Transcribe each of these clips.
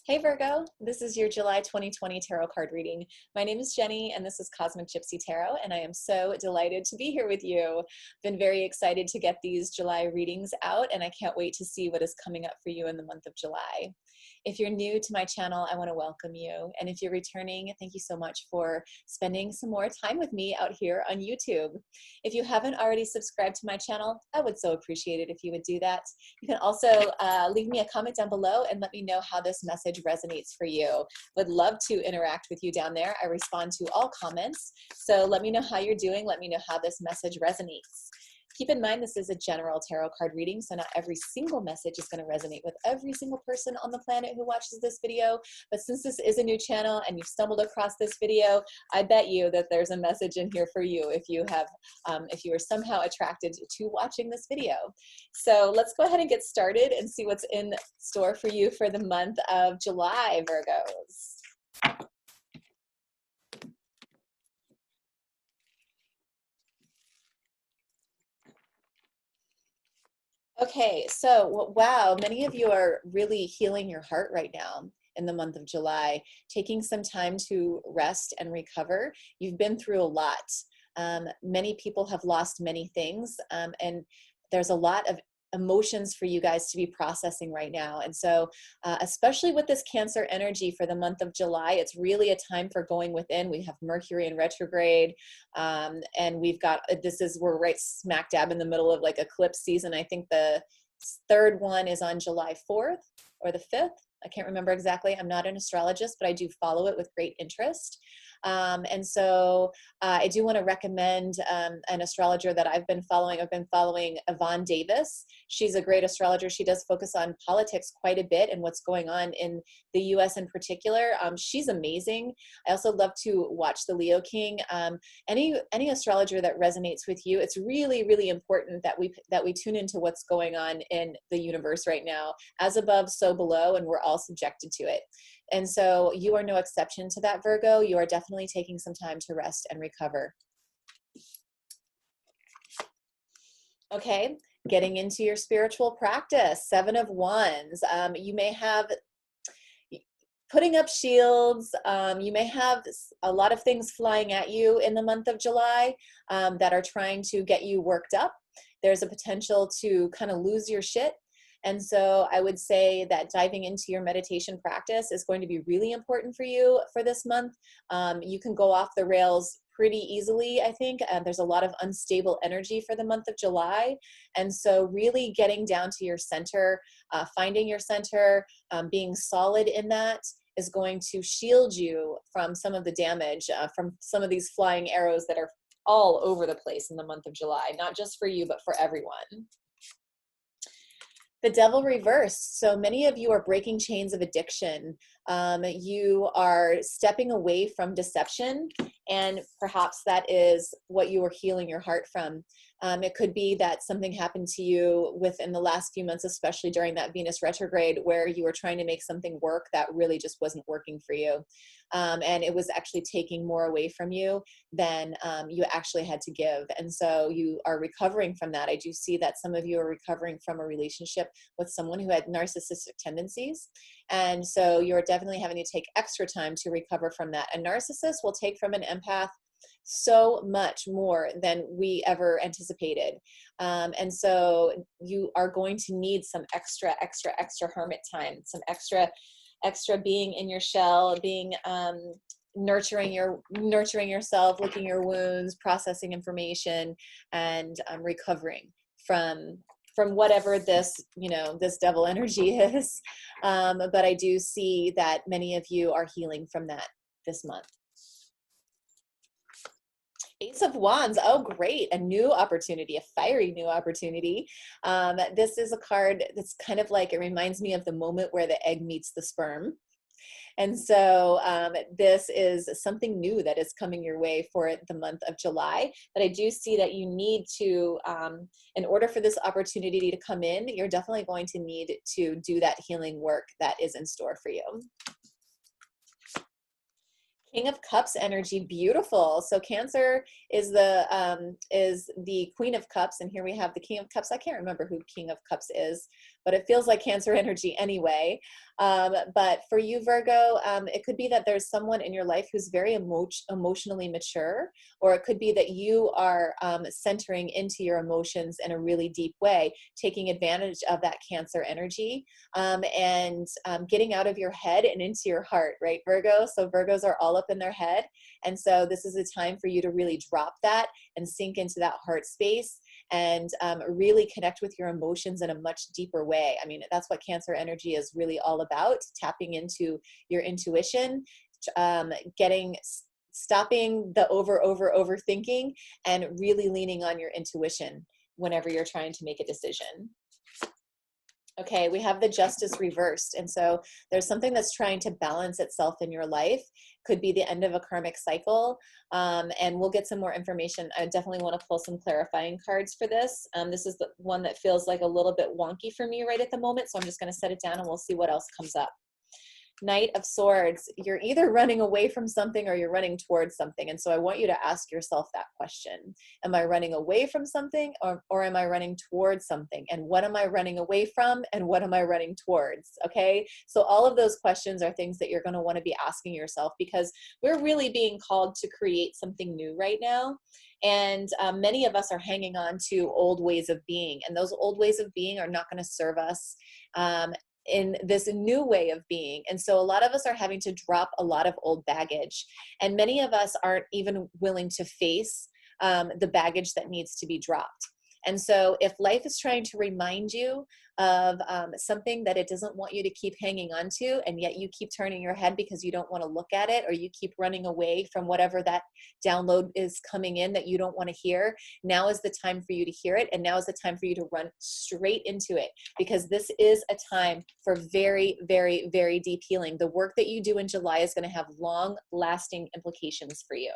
Hey Virgo, this is your July 2020 tarot card reading. My name is Jenny and this is Cosmic Gypsy Tarot, and I am so delighted to be here with you. Been very excited to get these July readings out, and I can't wait to see what is coming up for you in the month of July. If you're new to my channel, I want to welcome you, and if you're returning, thank you so much for spending some more time with me out here on YouTube. If you haven't already subscribed to my channel, I would so appreciate it if you would do that. You can also leave me a comment down below and let me know how this message resonates for you. Would love to interact with you down there. I respond to all comments, so let me know how you're doing. Let me know how this message resonates. Keep in mind, this is a general tarot card reading, so not every single message is going to resonate with every single person on the planet who watches this video. But since this is a new channel and you've stumbled across this video, I bet you that there's a message in here for you if you have, if you are somehow attracted to watching this video. So let's go ahead and get started and see what's in store for you for the month of July, Virgos. Okay, so wow, many of you are really healing your heart right now in the month of July, taking some time to rest and recover. You've been through a lot. Many people have lost many things, and there's a lot of emotions for you guys to be processing right now. And so especially with this Cancer energy for the month of July, it's really a time for going within. We have Mercury in retrograde, and we're right smack dab in the middle of like eclipse season. I think the third one is on July 4th or the 5th. I can't remember exactly. I'm not an astrologist, but I do follow it with great interest. And so I do want to recommend an astrologer that I've been following. I've been following Yvonne Davis. She's a great astrologer. She does focus on politics quite a bit and what's going on in the US in particular. She's amazing. I also love to watch the Leo King. Any astrologer that resonates with you, it's really, really important that we tune into what's going on in the universe right now. As above, so below, and we're all subjected to it. And so you are no exception to that, Virgo. You are definitely taking some time to rest and recover. Okay, getting into your spiritual practice, Seven of Wands. You may have putting up shields. You may have a lot of things flying at you in the month of July that are trying to get you worked up. There's a potential to kind of lose your shit. And so I would say that diving into your meditation practice is going to be really important for you for this month. You can go off the rails pretty easily, I think. There's a lot of unstable energy for the month of July. And so really getting down to your center, finding your center, being solid in that is going to shield you from some of the damage, from some of these flying arrows that are all over the place in the month of July, not just for you, but for everyone. The Devil reversed. So many of you are breaking chains of addiction. You are stepping away from deception, and perhaps that is what you were healing your heart from. It could be that something happened to you within the last few months, especially during that Venus retrograde, where you were trying to make something work that really just wasn't working for you. And it was actually taking more away from you than you actually had to give. And so you are recovering from that. I do see that some of you are recovering from a relationship with someone who had narcissistic tendencies. And so you're definitely having to take extra time to recover from that. A narcissist will take from an empath so much more than we ever anticipated. And so you are going to need some extra hermit time, some extra being in your shell, being nurturing yourself, licking your wounds, processing information, and recovering from whatever this devil energy is. But I do see that many of you are healing from that this month. Ace of Wands. Oh, great. A new opportunity, a fiery new opportunity. This is a card that's kind of like, it reminds me of the moment where the egg meets the sperm. And so this is something new that is coming your way for the month of July. But I do see that you need to, in order for this opportunity to come in, you're definitely going to need to do that healing work that is in store for you. King of Cups energy, beautiful. So Cancer is the Queen of Cups, and here we have the King of Cups. I can't remember who King of Cups is, but it feels like Cancer energy anyway. But for you, Virgo, it could be that there's someone in your life who's very emotionally mature, or it could be that you are centering into your emotions in a really deep way, taking advantage of that Cancer energy, and getting out of your head and into your heart, right, Virgo? So Virgos are all up in their head. And so this is a time for you to really drop that and sink into that heart space and really connect with your emotions in a much deeper way. I mean, that's what Cancer energy is really all about, tapping into your intuition, stopping the overthinking, and really leaning on your intuition whenever you're trying to make a decision. Okay, we have the Justice reversed. And so there's something that's trying to balance itself in your life. Could be the end of a karmic cycle. And we'll get some more information. I definitely want to pull some clarifying cards for this. This is the one that feels like a little bit wonky for me right at the moment. So I'm just going to set it down and we'll see what else comes up. Knight of Swords, you're either running away from something or you're running towards something. And so I want you to ask yourself that question. Am I running away from something, or am I running towards something? And what am I running away from, and what am I running towards? Okay, so all of those questions are things that you're going to want to be asking yourself, because we're really being called to create something new right now. And many of us are hanging on to old ways of being, and those old ways of being are not going to serve us in this new way of being. And so a lot of us are having to drop a lot of old baggage, and many of us aren't even willing to face the baggage that needs to be dropped. And so if life is trying to remind you of something that it doesn't want you to keep hanging on to, and yet you keep turning your head because you don't want to look at it, or you keep running away from whatever that download is coming in that you don't want to hear, now is the time for you to hear it. And now is the time for you to run straight into it, because this is a time for very, very, very deep healing. The work that you do in July is going to have long lasting implications for you.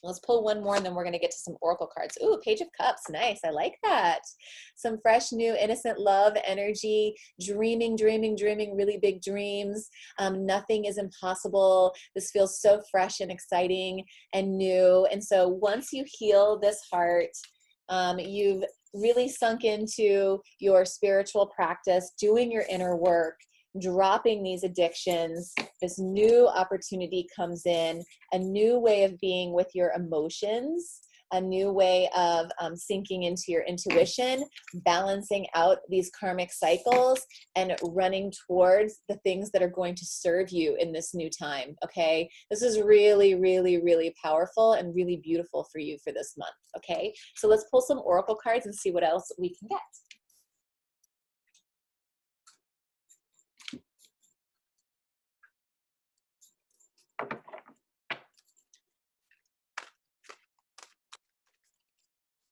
Let's pull one more and then we're going to get to some oracle cards. Ooh, Page of Cups. Nice. I like that. Some fresh, new, innocent love energy, dreaming, really big dreams. Nothing is impossible. This feels so fresh and exciting and new. And so once you heal this heart, you've really sunk into your spiritual practice, doing your inner work, dropping these addictions. This new opportunity comes in, a new way of being with your emotions, a new way of sinking into your intuition, balancing out these karmic cycles, and running towards the things that are going to serve you in this new time. Okay, this is really, really, really powerful and really beautiful for you for this month. Okay, so let's pull some oracle cards and see what else we can get.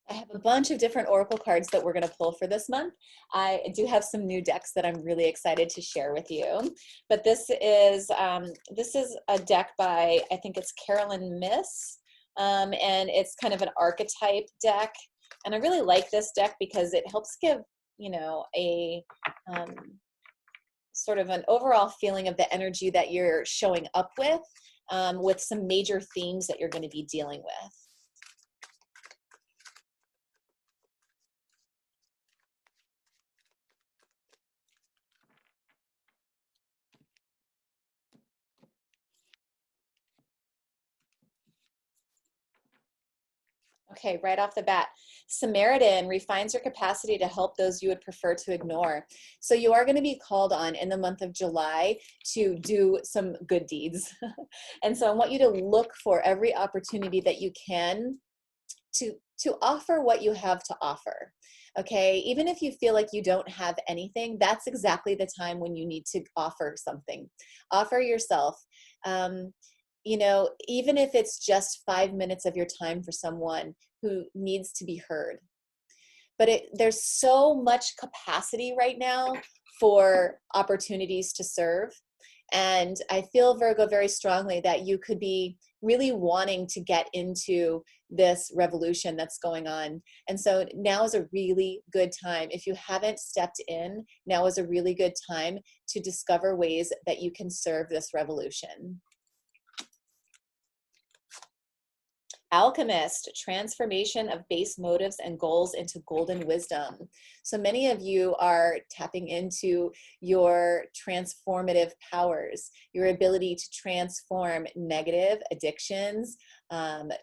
I have a bunch of different oracle cards that we're going to pull for this month. I do have some new decks that I'm really excited to share with you. But this is a deck by, I think it's Carolyn Miss, and it's kind of an archetype deck. And I really like this deck because it helps give, you know, a sort of an overall feeling of the energy that you're showing up with some major themes that you're going to be dealing with. Okay, right off the bat, Samaritan refines your capacity to help those you would prefer to ignore. So you are going to be called on in the month of July to do some good deeds. And so I want you to look for every opportunity that you can to offer what you have to offer. Okay, even if you feel like you don't have anything, that's exactly the time when you need to offer something. Offer yourself. You know, even if it's just 5 minutes of your time for someone who needs to be heard. But there's so much capacity right now for opportunities to serve. And I feel, Virgo, very strongly that you could be really wanting to get into this revolution that's going on. And so now is a really good time. If you haven't stepped in, now is a really good time to discover ways that you can serve this revolution. Alchemist, transformation of base motives and goals into golden wisdom. So many of you are tapping into your transformative powers, your ability to transform negative addictions,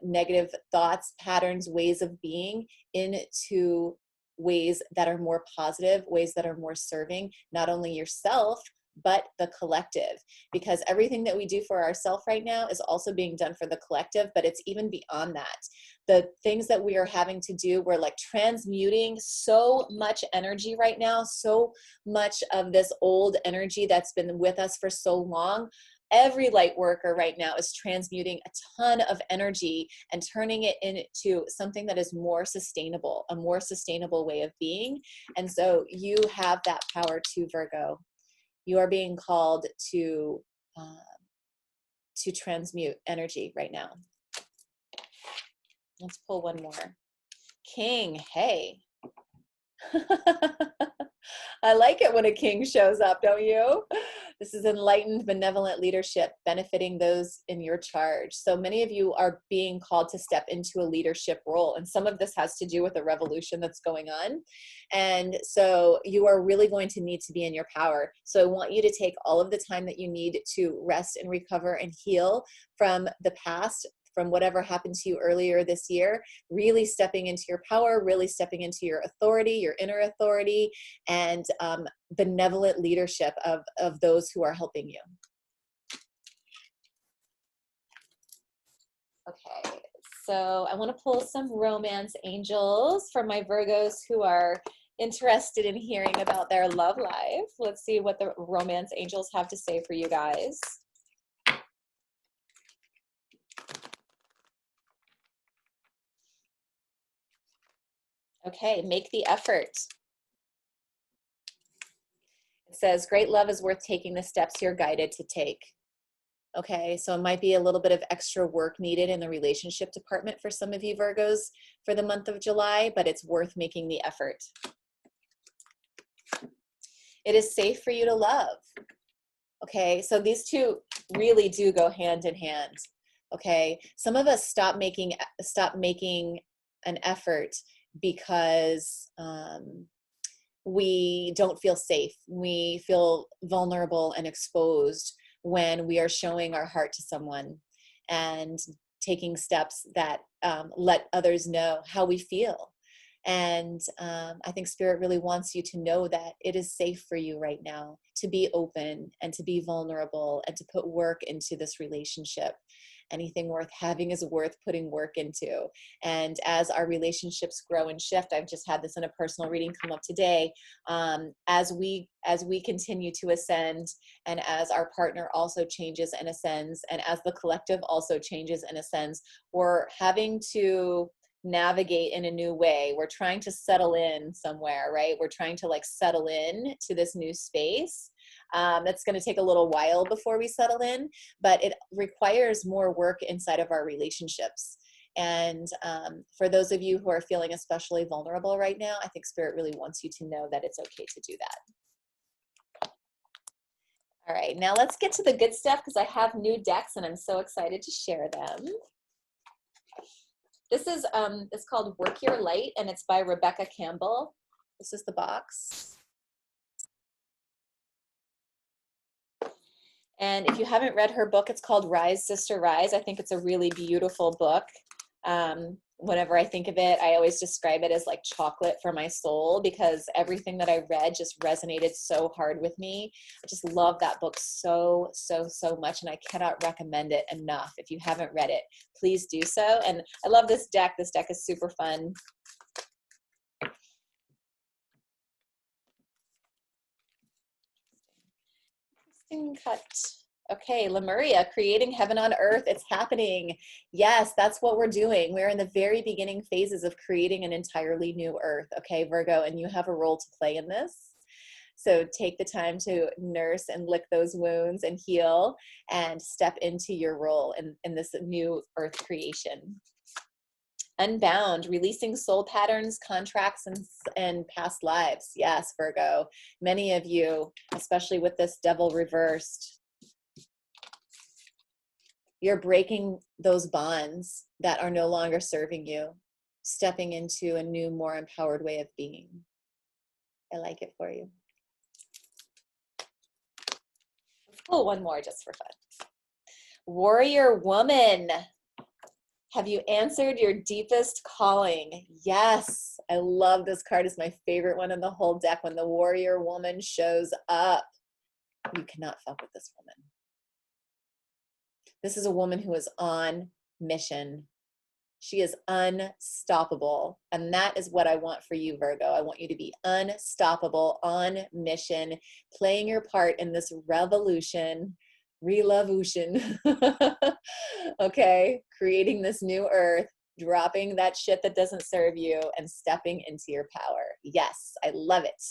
negative thoughts, patterns, ways of being into ways that are more positive, ways that are more serving, not only yourself, but the collective, because everything that we do for ourselves right now is also being done for the collective, but it's even beyond that. The things that we are having to do, we're like transmuting so much energy right now, so much of this old energy that's been with us for so long. Every light worker right now is transmuting a ton of energy and turning it into something that is more sustainable, a more sustainable way of being. And so you have that power too, Virgo. You are being called to transmute energy right now. Let's pull one more. King, hey. I like it when a king shows up, don't you? This is enlightened, benevolent leadership benefiting those in your charge. So many of you are being called to step into a leadership role. And some of this has to do with the revolution that's going on. And so you are really going to need to be in your power. So I want you to take all of the time that you need to rest and recover and heal from the past, from whatever happened to you earlier this year, really stepping into your power, really stepping into your authority, your inner authority, and benevolent leadership of those who are helping you. Okay, so I want to pull some romance angels for my Virgos who are interested in hearing about their love life. Let's see what the romance angels have to say for you guys. Okay, make the effort. It says, great love is worth taking the steps you're guided to take. Okay, so it might be a little bit of extra work needed in the relationship department for some of you Virgos for the month of July, but it's worth making the effort. It is safe for you to love. Okay, so these two really do go hand in hand. Okay, some of us stop making an effort because we don't feel safe. We feel vulnerable and exposed when we are showing our heart to someone and taking steps that let others know how we feel. And I think Spirit really wants you to know that it is safe for you right now to be open and to be vulnerable and to put work into this relationship. Anything worth having is worth putting work into. And as our relationships grow and shift, I've just had this in a personal reading come up today, as we continue to ascend, and as our partner also changes and ascends, and as the collective also changes and ascends, we're having to navigate in a new way. We're trying to settle in somewhere, right? We're trying to like settle in to this new space. That's going to take a little while before we settle in, but it requires more work inside of our relationships. And for those of you who are feeling especially vulnerable right now, I think Spirit really wants you to know that it's okay to do that. All right, now let's get to the good stuff because I have new decks and I'm so excited to share them. This is it's called Work Your Light, and it's by Rebecca Campbell. This is the box. And if you haven't read her book, it's called Rise, Sister, Rise. I think it's a really beautiful book. Whenever I think of it, I always describe it as like chocolate for my soul because everything that I read just resonated so hard with me. I just love that book so, so, so much, and I cannot recommend it enough. If you haven't read it, please do so. And I love this deck. This deck is super fun. Interesting cut. Okay, Lemuria, creating heaven on earth. It's happening. Yes, that's what we're doing. We're in the very beginning phases of creating an entirely new earth. Okay, Virgo, and you have a role to play in this. So take the time to nurse and lick those wounds and heal and step into your role in this new earth creation. Unbound, releasing soul patterns, contracts, and past lives. Yes, Virgo. Many of you, especially with this devil reversed, You're breaking those bonds that are no longer serving you, stepping into a new, more empowered way of being. I like it for you. Let's pull one more just for fun. Warrior woman. Have you answered your deepest calling? Yes. I love this card. It's my favorite one in the whole deck. When the warrior woman shows up, you cannot fuck with this woman. This is a woman who is on mission. She is unstoppable. And that is what I want for you, Virgo. I want you to be unstoppable, on mission, playing your part in this revolution, okay? Creating this new earth, dropping that shit that doesn't serve you, and stepping into your power. Yes, I love it.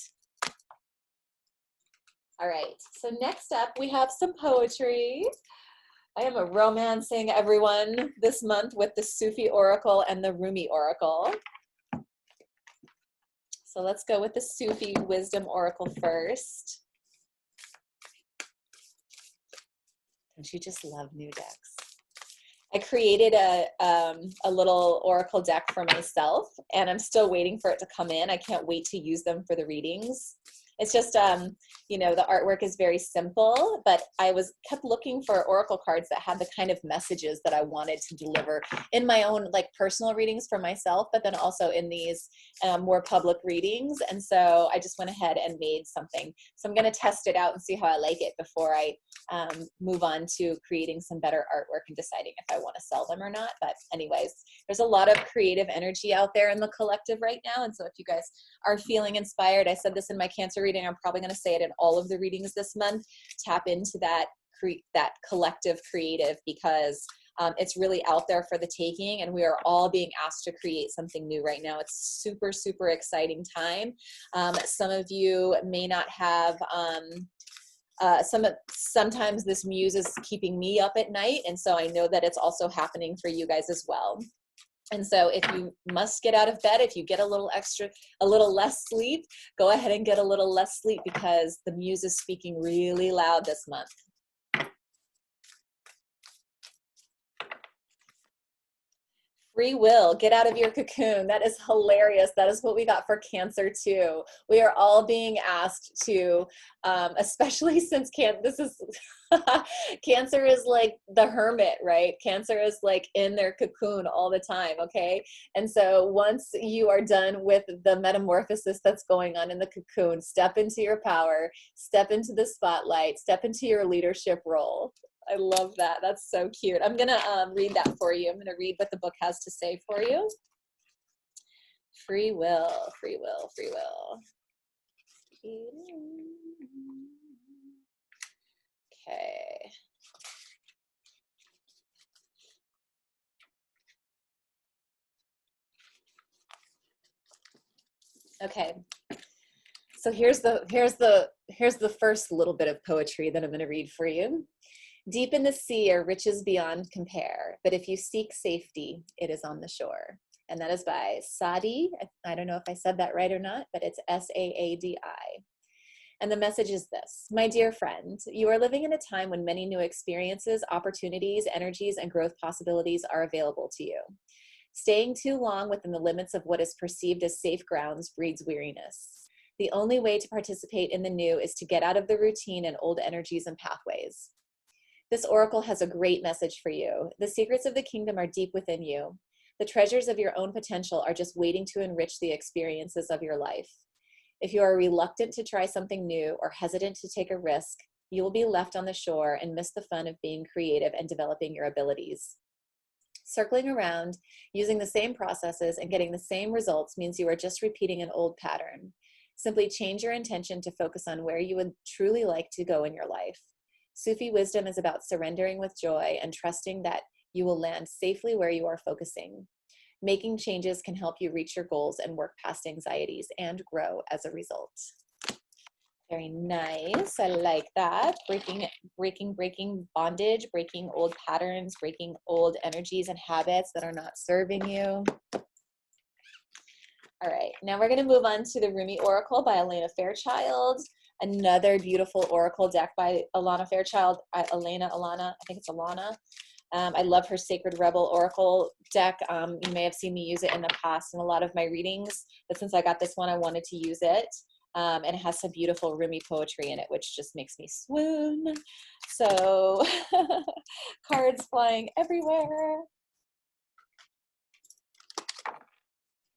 All right, so next up we have some poetry. I am romancing everyone this month with the Sufi Oracle and the Rumi Oracle. So let's go with the Sufi Wisdom Oracle first. Don't you just love new decks? I created a little oracle deck for myself, and I'm still waiting for it to come in. I can't wait to use them for the readings. It's just, you know, the artwork is very simple, but I kept looking for oracle cards that had the kind of messages that I wanted to deliver in my own like personal readings for myself, but then also in these more public readings. And so I just went ahead and made something. So I'm going to test it out and see how I like it before I move on to creating some better artwork and deciding if I want to sell them or not. But anyways, there's a lot of creative energy out there in the collective right now. And so if you guys are feeling inspired, I said this in my Cancer reading, I'm probably going to say it in all of the readings this month, tap into that collective creative, because it's really out there for the taking, and we are all being asked to create something new right now. It's super, super exciting time. Some of you may not have sometimes this muse is keeping me up at night, and so I know that it's also happening for you guys as well. And so if you must get out of bed, if you get a little less sleep, go ahead and get a little less sleep, because the muse is speaking really loud this month. Free will, get out of your cocoon. That is hilarious. That is what we got for Cancer too. We are all being asked to, especially since Cancer is like the hermit, right? Cancer is like in their cocoon all the time, okay? And so once you are done with the metamorphosis that's going on in the cocoon, step into your power, step into the spotlight, step into your leadership role. I love that. That's so cute. I'm going to read that for you. I'm going to read what the book has to say for you. Free will, free will, free will. Okay. Okay. So here's the first little bit of poetry that I'm going to read for you. Deep in the sea are riches beyond compare, but if you seek safety, it is on the shore. And that is by Saadi. I don't know if I said that right or not, but it's Saadi. And the message is this: my dear friend, you are living in a time when many new experiences, opportunities, energies, and growth possibilities are available to you. Staying too long within the limits of what is perceived as safe grounds breeds weariness. The only way to participate in the new is to get out of the routine and old energies and pathways. This oracle has a great message for you. The secrets of the kingdom are deep within you. The treasures of your own potential are just waiting to enrich the experiences of your life. If you are reluctant to try something new or hesitant to take a risk, you will be left on the shore and miss the fun of being creative and developing your abilities. Circling around, using the same processes and getting the same results means you are just repeating an old pattern. Simply change your intention to focus on where you would truly like to go in your life. Sufi wisdom is about surrendering with joy and trusting that you will land safely where you are focusing. Making changes can help you reach your goals and work past anxieties and grow as a result. Very nice. I like that. Breaking bondage, breaking old patterns, breaking old energies and habits that are not serving you. All right, now we're going to move on to the Rumi Oracle by Elena Fairchild. Another beautiful oracle deck by Alana Fairchild. I think it's Alana. I love her Sacred Rebel Oracle deck. You may have seen me use it in the past in a lot of my readings, but since I got this one, I wanted to use it. And it has some beautiful Rumi poetry in it, which just makes me swoon. So cards flying everywhere.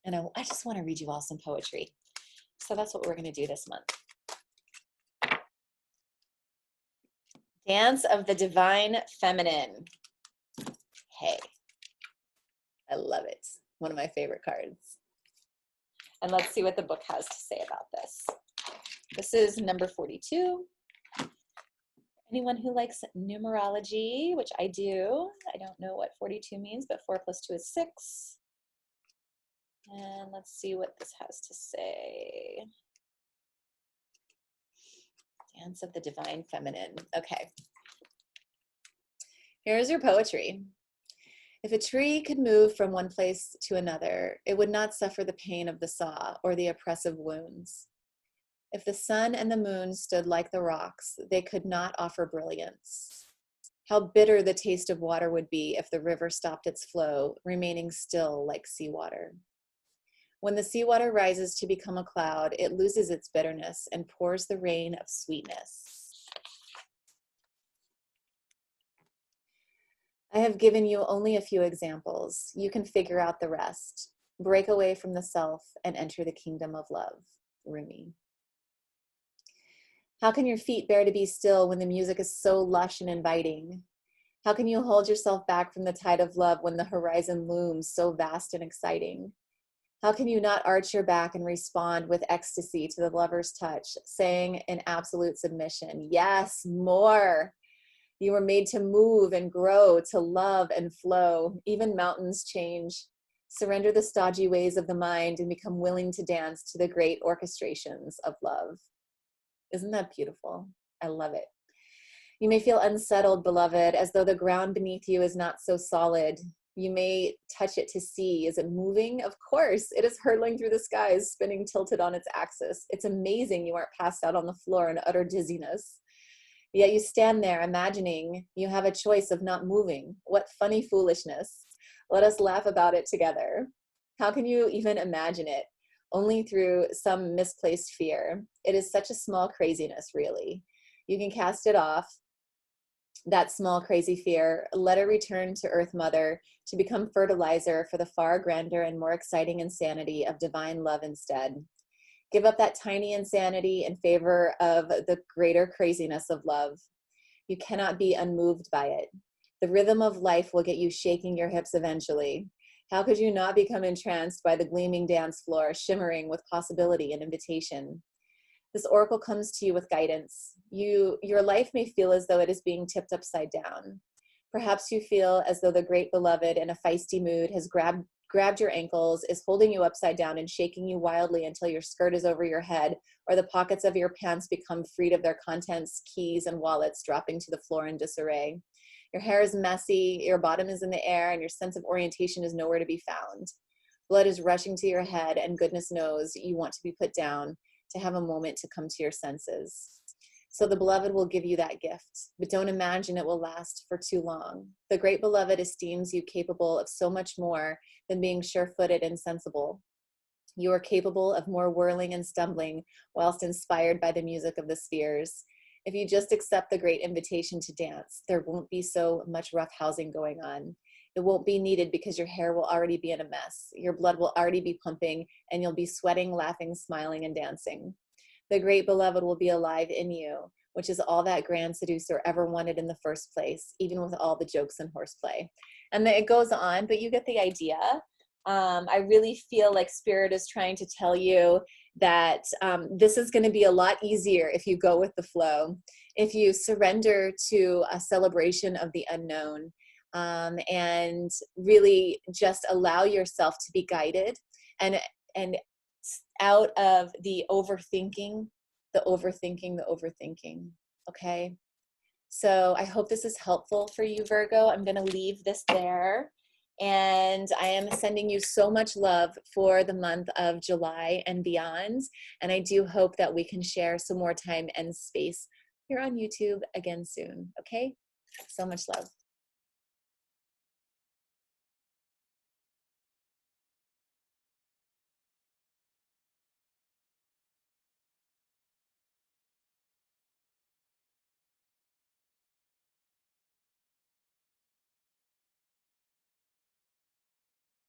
And I just want to read you all some poetry. So that's what we're going to do this month. Dance of the Divine Feminine. Hey, I love it. One of my favorite cards. And let's see what the book has to say about this. This is number 42. Anyone who likes numerology, which I do, I don't know what 42 means, but 4 + 2 is 6. And let's see what this has to say. Dance of the Divine Feminine. Okay. Here's your poetry. If a tree could move from one place to another, it would not suffer the pain of the saw or the oppressive wounds. If the sun and the moon stood like the rocks, they could not offer brilliance. How bitter the taste of water would be if the river stopped its flow, remaining still like seawater. When the seawater rises to become a cloud, it loses its bitterness and pours the rain of sweetness. I have given you only a few examples. You can figure out the rest. Break away from the self and enter the kingdom of love. Rumi. How can your feet bear to be still when the music is so lush and inviting? How can you hold yourself back from the tide of love when the horizon looms so vast and exciting? How can you not arch your back and respond with ecstasy to the lover's touch, saying in absolute submission, yes, more. You were made to move and grow, to love and flow. Even mountains change. Surrender the stodgy ways of the mind and become willing to dance to the great orchestrations of love. Isn't that beautiful? I love it. You may feel unsettled, beloved, as though the ground beneath you is not so solid. You may touch it to see. Is it moving? Of course. It is hurtling through the skies, spinning tilted on its axis. It's amazing you aren't passed out on the floor in utter dizziness. Yet you stand there imagining you have a choice of not moving. What funny foolishness. Let us laugh about it together. How can you even imagine it? Only through some misplaced fear. It is such a small craziness, really. You can cast it off, that small crazy fear. Let it return to Earth Mother to become fertilizer for the far grander and more exciting insanity of divine love instead. Give up that tiny insanity in favor of the greater craziness of love. You cannot be unmoved by it. The rhythm of life will get you shaking your hips eventually. How could you not become entranced by the gleaming dance floor, shimmering with possibility and invitation? This oracle comes to you with guidance. Your life may feel as though it is being tipped upside down. Perhaps you feel as though the great beloved in a feisty mood has grabbed your ankles, is holding you upside down and shaking you wildly until your skirt is over your head, or the pockets of your pants become freed of their contents, keys and wallets dropping to the floor in disarray. Your hair is messy, your bottom is in the air, and your sense of orientation is nowhere to be found. Blood is rushing to your head, and goodness knows you want to be put down, to have a moment to come to your senses. So the beloved will give you that gift, but don't imagine it will last for too long. The great beloved esteems you capable of so much more than being sure-footed and sensible. You are capable of more whirling and stumbling whilst inspired by the music of the spheres. If you just accept the great invitation to dance, there won't be so much roughhousing going on. It won't be needed because your hair will already be in a mess. Your blood will already be pumping, and you'll be sweating, laughing, smiling, and dancing. The great beloved will be alive in you, which is all that grand seducer ever wanted in the first place, even with all the jokes and horseplay. And then it goes on, but you get the idea. I really feel like Spirit is trying to tell you that this is going to be a lot easier if you go with the flow, if you surrender to a celebration of the unknown, and really just allow yourself to be guided and out of the overthinking, okay? So I hope this is helpful for you, Virgo. I'm going to leave this there. And I am sending you so much love for the month of July and beyond. And I do hope that we can share some more time and space here on YouTube again soon, okay? So much love.